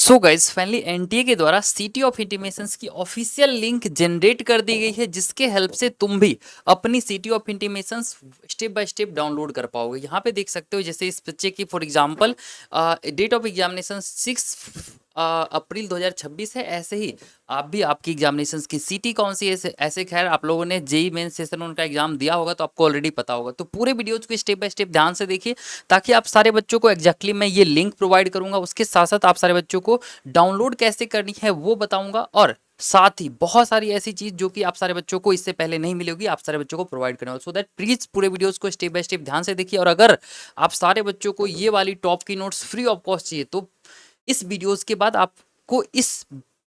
So guys finally NTA के द्वारा city of intimations की ऑफिशियल लिंक जनरेट कर दी गई है, जिसके हेल्प से तुम भी अपनी city of intimations step by step download कर पाओगे। यहाँ पे देख सकते हो, जैसे इस बच्चे की for example date of examination 6 April 2026 है। ऐसे ही आप भी आपकी एग्जामिनेशंस की सिटी कौन सी है, ऐसे खैर आप लोगों ने जेई मेन सेशन उनका एग्जाम दिया होगा तो आपको ऑलरेडी पता होगा। तो पूरे वीडियोज को स्टेप बाय स्टेप ध्यान से देखिए, ताकि आप सारे बच्चों को एग्जैक्टली मैं ये लिंक प्रोवाइड करूंगा। उसके साथ साथ आप सारे बच्चों को डाउनलोड कैसे करनी है वो बताऊंगा, और साथ ही बहुत सारी ऐसी चीज जो कि आप सारे बच्चों को इससे पहले नहीं मिली होगी, आप सारे बच्चों को प्रोवाइड करने वाला। सो दैट प्लीज पूरे वीडियोस को स्टेप बाय स्टेप ध्यान से देखिए। और अगर आप सारे बच्चों को ये वाली टॉप की नोट्स फ्री ऑफ कॉस्ट चाहिए तो इस वीडियोस के बाद आपको इस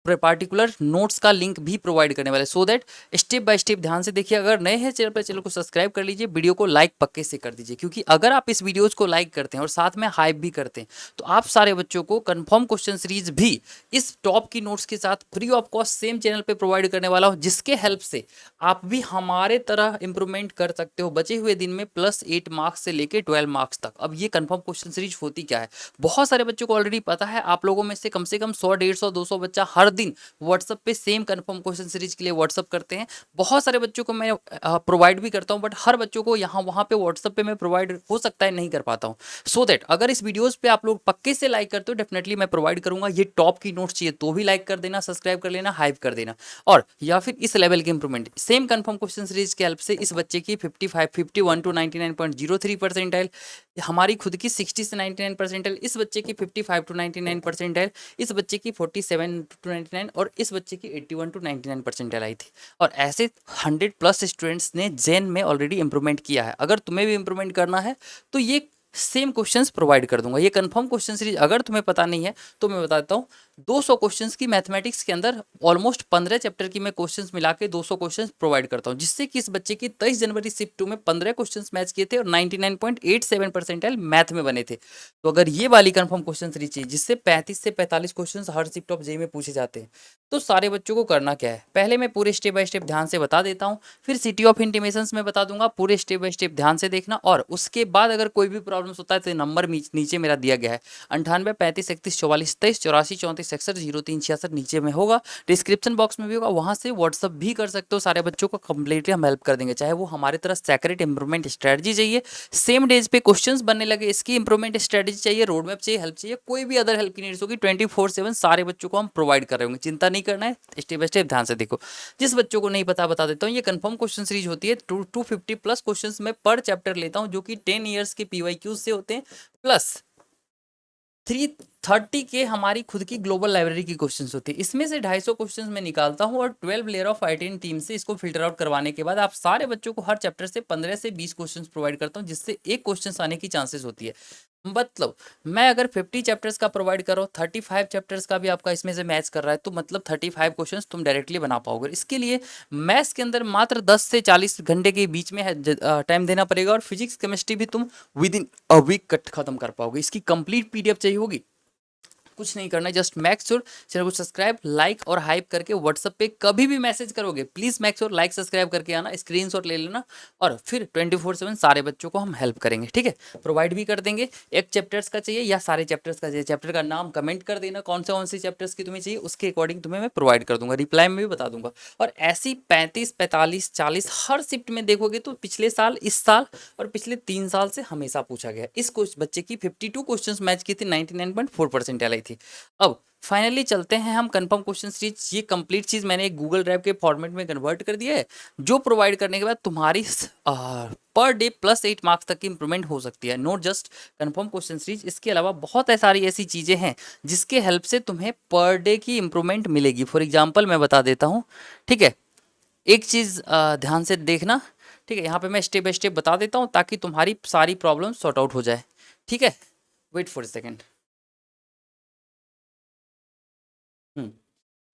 पार्टिकुलर नोट्स का लिंक भी प्रोवाइड करने वाले। So that step by step ध्यान से देखिए। अगर नए हैं चैनल पर, चैनल को सब्सक्राइब कर लीजिए, वीडियो को लाइक पक्के से कर दीजिए, क्योंकि अगर आप इस वीडियोस को लाइक करते हैं और साथ में हाइप भी करते हैं तो आप सारे बच्चों को कंफर्म क्वेश्चन सीरीज भी इस टॉप की नोट्स के साथ free of cost same channel पे प्रोवाइड करने वाला हूं, जिसके हेल्प से आप भी हमारे तरह इंप्रूवमेंट कर सकते हो बचे हुए दिन में +8 मार्क्स से लेकर 12 मार्क्स तक। अब ये कंफर्म क्वेश्चन सीरीज होती क्या है, बहुत सारे बच्चों को ऑलरेडी पता है। आप लोगों में से कम 100, 150, 200 बच्चा हर दिन व्हाट्सएप पे सेम कंफर्म क्वेश्चन सीरीज के लिए व्हाट्सएप करते हैं। बहुत सारे बच्चों को मैं प्रोवाइड भी करता हूं, बट हर बच्चों को यहाँ वहाँ पे व्हाट्सएप पे मैं प्रोवाइड हो सकता है नहीं कर पाता हूँ। सो दैट अगर इस वीडियोस पे आप लोग पक्के से लाइक करते हो, डेफिनेटली मैं प्रोवाइड करूंगा। ये टॉप की नोट्स चाहिए तो भी लाइक कर देना, सब्सक्राइब कर लेना, हाइप कर देना। और या फिर इस लेवल के improvement same confirm question series के हेल्प से इस बच्चे की 51 टू 99.03 परसेंटाइल, हमारी खुद की 60 से 99 परसेंटाइल, इस बच्चे की 55 टू 99 परसेंटाइल, इस बच्चे की 47 टू 99 और इस बच्चे की 81 टू 99 परसेंटाइल आई थी। और ऐसे 100+ स्टूडेंट्स ने जेन में ऑलरेडी इंप्रूवमेंट किया है। अगर तुम्हें भी इंप्रूवमेंट करना है तो ये सेम क्वेश्चंस प्रोवाइड कर दूंगा। ये कंफर्म क्वेश्चन सीरीज अगर तुम्हें पता नहीं है तो मैं बता देता हूँ। 200 क्वेश्चंस की मैथमेटिक्स के अंदर ऑलमोस्ट 15 चैप्टर की मैं क्वेश्चंस मिला के 200 क्वेश्चंस प्रोवाइड करता हूँ, जिससे कि इस बच्चे की 23 जनवरी शिफ्ट 2 में 15 क्वेश्चंस मैच किए थे और 99.87 परसेंटाइल मैथ में बने थे। तो अगर ये वाली कंफर्म क्वेश्चन सीरीज चाहिए जिससे 35 से 45 क्वेश्चंस हर शिफ्ट ऑफ जेई में पूछे जाते हैं, तो सारे बच्चों को करना क्या है, पहले मैं पूरे स्टेप बाय स्टेप ध्यान से बता देता हूँ, फिर सिटी ऑफ इंटीमेशंस में बता दूंगा, पूरे स्टेप बाय स्टेप ध्यान से देखना। और उसके बाद अगर कोई भी प्रॉब्लम होता है तो नंबर नीचे मेरा दिया गया है 98 35 31 44 23 84 61 03 66 नीचे में होगा, डिस्क्रिप्शन बॉक्स में भी होगा, वहां से व्हाट्सअप भी कर सकते हो। सारे बच्चों को कंप्लीटली हम हेल्प कर देंगे, चाहे वो हमारे तरह सेक्रेट इंप्रूवमेंट स्ट्रेटजी चाहिए, सेम डेज पे क्वेश्चंस बनने लगे इसकी इंप्रूवमेंट स्ट्रेटजी चाहिए, रोड मैप चाहिए, हेल्प चाहिए, कोई भी अदर हेल्प की नीड्स होगी, 24/7 सारे बच्चों को हम प्रोवाइड कर रहे होंगे। चिंता नहीं करना है, स्टेप बाय स्टेप ध्यान से देखो। जिस बच्चों को नहीं पता बता देता हूँ, ये कंफर्म क्वेश्चन सीरीज होती है। 250+ क्वेश्चंस मैं पर चैप्टर लेता हूँ, जो कि 10 ईयर्स के पीवाईक्यूज से होते हैं, प्लस 330 के हमारी खुद की ग्लोबल लाइब्रेरी की क्वेश्चंस होती है। इसमें से 250 क्वेश्चंस मैं निकालता हूं और 12 लेयर ऑफ आईटीएन टीम से इसको फिल्टर आउट करवाने के बाद आप सारे बच्चों को हर चैप्टर से 15 से 20 क्वेश्चंस प्रोवाइड करता हूं, जिससे एक क्वेश्चन आने की चांसेस होती है। मतलब मैं अगर 50 चैप्टर्स का प्रोवाइड कर रहा हूँ, 35 चैप्टर्स का भी आपका इसमें से मैच कर रहा है, तो मतलब 35 क्वेश्चंस तुम डायरेक्टली बना पाओगे। इसके लिए मैथ्स के अंदर मात्र 10 से 40 घंटे के बीच में टाइम देना पड़ेगा, और फिजिक्स केमिस्ट्री भी तुम विद इन अ वीक कट खत्म कर पाओगे। इसकी कंप्लीट पीडीएफ चाहिए होगी, कुछ नहीं करना है, जस्ट मेक श्योर चैनल को सब्सक्राइब, लाइक और हाइप करके व्हाट्सएप पे कभी भी मैसेज करोगे please make sure like subscribe करके आना, स्क्रीनशॉट ले लेना, और फिर 24/7 सारे बच्चों को हम हेल्प करेंगे। ठीक है, प्रोवाइड भी कर देंगे। एक चैप्टर्स का चाहिए या सारे चैप्टर्स का चाहिए, चैप्टर का नाम कमेंट कर देना, कौन से चैप्टर्स की तुम्हें चाहिए, उसके अकॉर्डिंग तुम्हें मैं प्रोवाइड कर दूंगा, रिप्लाई में भी बता दूंगा। और ऐसी 35 45 40 हर शिफ्ट में देखोगे तो पिछले साल, इस साल और पिछले 3 साल से हमेशा पूछा गया। इस बच्चे की 52 क्वेश्चन मैच की थी, 99.4 परसेंटाइल आई थी। अब फाइनली चलते हैं हम कंफर्म क्वेश्चन सीरीज। ये कंप्लीट चीज मैंने एक गूगल ड्राइव के फॉर्मेट में कन्वर्ट कर दिया है, जो प्रोवाइड करने के बाद तुम्हारी पर डे +8 मार्क्स तक की इंप्रूवमेंट हो सकती है। Note just confirm question series, इसके अलावा बहुत सारी ऐसी चीजें हैं जिसके हेल्प से तुम्हें पर डे की इंप्रूवमेंट मिलेगी। फॉर एग्जाम्पल मैं बता देता हूँ, ठीक है, एक चीज ध्यान से देखना। ठीक है, यहाँ पे मैं स्टेप बाय स्टेप बता देता हूँ ताकि तुम्हारी सारी प्रॉब्लम सॉर्ट आउट हो जाए। ठीक है, वेट फॉर अ सेकेंड।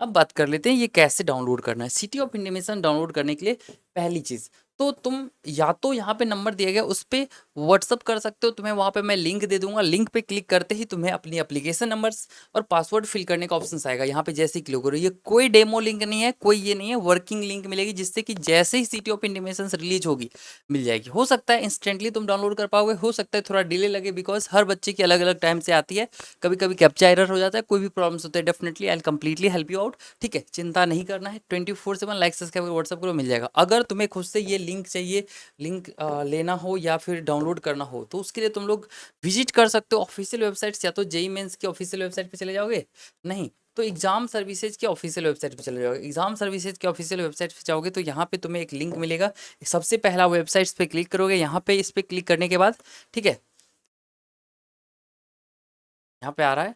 अब बात कर लेते हैं ये कैसे डाउनलोड करना है। सिटी ऑफ इंटीमेशन डाउनलोड करने के लिए पहली चीज़ तो तुम या तो यहाँ पे नंबर दिया गया उस पे व्हाट्सअप कर सकते हो, तुम्हें वहाँ पे मैं लिंक दे दूंगा, लिंक पे क्लिक करते ही तुम्हें अपनी एप्लीकेशन नंबर्स और पासवर्ड फिल करने का ऑप्शन आएगा। यहाँ पे जैसे ही क्लिक करो, ये कोई डेमो लिंक नहीं है, कोई ये नहीं है, वर्किंग लिंक मिलेगी जिससे कि जैसे ही सिटी ऑफ इंटीमेशन रिलीज होगी मिल जाएगी। हो सकता है इंस्टेंटली तुम डाउनलोड कर पाओगे, हो सकता है थोड़ा डिले लगे, बिकॉज हर बच्चे की अलग अलग टाइम से आती है, कभी कभी कैप्चा एरर हो जाता है, कोई भी प्रॉब्लम्स होते हैं। Definitely I completely help you out, ठीक है, चिंता नहीं करना है। 24/7 लाइक सब्सक्राइब व्हाट्सअप करो, मिल जाएगा। अगर तुम्हें खुद से ये लिंक चाहिए, लिंक लेना हो या फिर डाउनलोड करना हो, तो उसके लिए तुम लोग विजिट कर सकते हो ऑफिशियल वेबसाइट्स, या तो जेई मेंस की ऑफिशियल वेबसाइट पे चले जाओगे, नहीं तो एग्जाम सर्विसेज के ऑफिशियल वेबसाइट पे चले जाओगे। एग्जाम सर्विसेज के ऑफिशियल वेबसाइट पे जाओगे तो यहाँ पे तुम्हें एक लिंक मिलेगा, सबसे पहला वेबसाइट्स पे क्लिक करोगे, यहाँ पे इस पे क्लिक करने के बाद, ठीक है, यहाँ पे आ रहा है,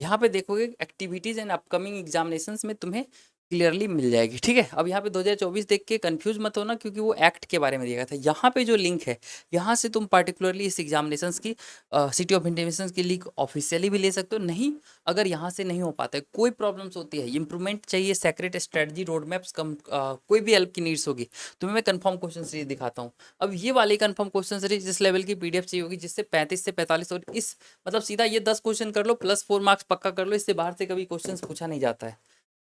यहाँ पे देखोगे एक्टिविटीज एंड अपकमिंग एग्जामिनेशंस में तुम्हें क्लियरली मिल जाएगी, ठीक है। अब यहाँ पे 2024 देख के कंफ्यूज मत होना, क्योंकि वो एक्ट के बारे में दिया गया था। यहाँ पे जो लिंक है, यहाँ से तुम पार्टिकुलरली इस एग्जामिनेशंस की सिटी ऑफ इंटीमेशंस की लिंक ऑफिशियली भी ले सकते हो। नहीं, अगर यहाँ से नहीं हो पाता है, कोई प्रॉब्लम्स होती है, इंप्रूवमेंट चाहिए, सेक्रेट स्ट्रेटजी रोड मैप्स कम कोई भी हेल्प की नीड्स होगी, तुम्हें मैं कंफर्म क्वेश्चन सीरीज दिखाता हूँ। अब ये वाली कंफर्म क्वेश्चन सीरीज जिस लेवल की पीडीएफ चाहिए होगी, जिससे 35 से 45 और इस मतलब सीधा ये 10 क्वेश्चन कर लो प्लस 4 मार्क्स पक्का कर लो, इससे बाहर से कभी क्वेश्चंस पूछा नहीं जाता है।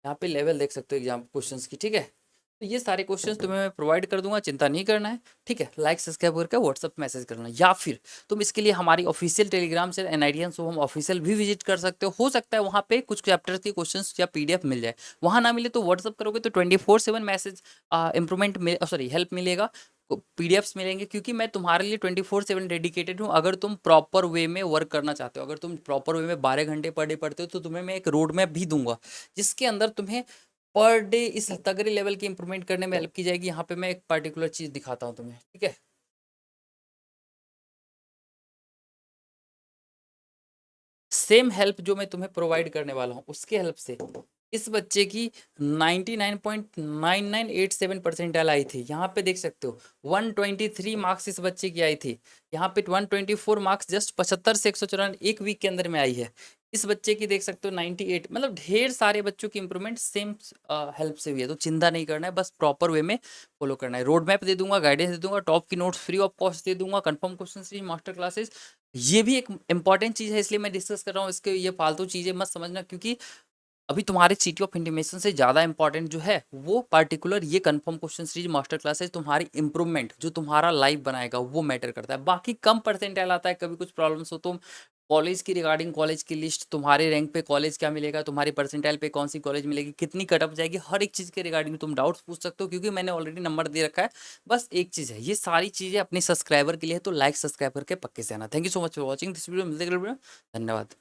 यहाँ पे लेवल देख सकते हो एग्जाम क्वेश्चंस की, ठीक है। तो ये सारे क्वेश्चंस तुम्हें मैं प्रोवाइड कर दूंगा, चिंता नहीं करना है, ठीक है। लाइक सब्सक्राइब करके व्हाट्सअप मैसेज करना, या फिर तुम इसके लिए हमारी ऑफिशियल टेलीग्राम से एनआईडियन सो हम ऑफिशियल भी विजिट कर सकते हो सकता है वहाँ पे कुछ चैप्टर्स के क्वेश्चंस या पीडीएफ मिल जाए, वहाँ ना मिले तो व्हाट्सअप करोगे तो 24/7 मैसेज इंप्रूवमेंट सॉरी हेल्प मिलेगा, पीडीएफ्स मिलेंगे, क्योंकि मैं तुम्हारे लिए 24/7 डेडिकेटेड हूँ। अगर तुम प्रॉपर वे में वर्क करना चाहते हो, अगर तुम प्रॉपर वे में 12 घंटे पर डे पढ़ते हो, तो तुम्हें मैं एक रोड मैप भी दूंगा, जिसके अंदर तुम्हें पर डे इस तगड़े लेवल की इंप्रूवमेंट करने में हेल्प की जाएगी। यहाँ पे मैं एक पर्टिकुलर चीज दिखाता हूँ तुम्हें, ठीक है। सेम हेल्प जो मैं तुम्हें प्रोवाइड करने वाला हूँ, उसके हेल्प से इस बच्चे की 99.9987 परसेंटाइल आई थी। यहाँ पे देख सकते हो 123 मार्क्स इस बच्चे की आई थी। यहाँ पे 124 मार्क्स जस्ट 75 से 194 एक वीक के अंदर में आई है। इस बच्चे की देख सकते हो 98, मतलब ढेर सारे बच्चों की इंप्रूवमेंट सेम हेल्प से हुई है। तो चिंता नहीं करना है, बस प्रॉपर वे में फॉलो करना है। रोड मैप दे दूंगा, गाइडेंस दे दूंगा, टॉप की नोट्स फ्री ऑफ कॉस्ट दे दूंगा, confirm question series, master classes. ये भी एक इंपॉर्टेंट चीज़ है, इसलिए मैं डिस्कस कर रहा हूँ। इसके ये फालतू चीज़ें मत समझना, क्योंकि अभी तुम्हारे सिटी ऑफ इंटीमेशन से ज़्यादा इंपॉर्टेंट जो है वो पार्टिकुलर ये confirm question series master classes, तुम्हारी इंप्रूवमेंट जो तुम्हारा लाइफ बनाएगा वो मैटर करता है। बाकी कम परसेंटाइल आता है, कभी कुछ प्रॉब्लम्स हो तो कॉलेज की रिगार्डिंग कॉलेज की लिस्ट, तुम्हारे रैंक पे कॉलेज क्या मिलेगा, तुम्हारी परसेंटाइल पे कौन सी कॉलेज मिलेगी, कितनी कटअप जाएगी, हर एक चीज़ के रिगार्डिंग तुम डाउट्स पूछ सकते हो, क्योंकि मैंने ऑलरेडी नंबर दे रखा है। बस एक चीज़ है, ये सारी चीज़ें अपने सब्सक्राइबर के लिए है, तो लाइक सब्सक्राइब करके पक्के से आना। Thank you so much for watching this video, मिलते हैं अगले वीडियो में। धन्यवाद।